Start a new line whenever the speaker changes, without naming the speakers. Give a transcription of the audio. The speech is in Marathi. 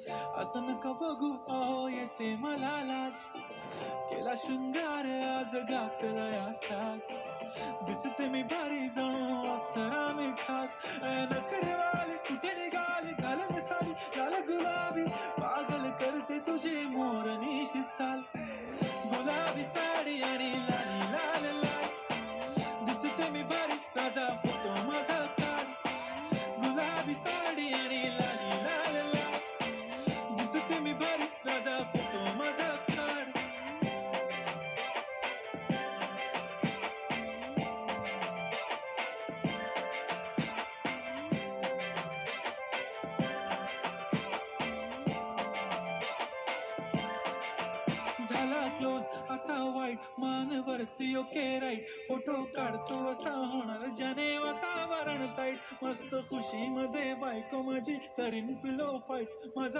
असं नका बघू अहो येते मला लाज. केला शृंगार आज घातलाय साज. दिसते मी भारी जणू अप्सरा मी खास. नखरेवाली कुठे निघाली घालून साडी लाल गुलाबी. पागल करते तुझी मोरनीशी चाल. गुलाबी साडी आणि लाली लाल लाल. दिसते मी भारी ताजा फोटो माझा काढ. गुलाबी साडी आणि लाली लाल लाल. दिसते मी भारी ताजा फोटो माझा काढ. झाला क्लोज आता वाईट मानवरती ओके राईट. फोटो काढतो असा होणार ज्याने वातावरण ताईट. मस्त खुशी मध्ये बायको माझी करीन पिलो फाईट. माझा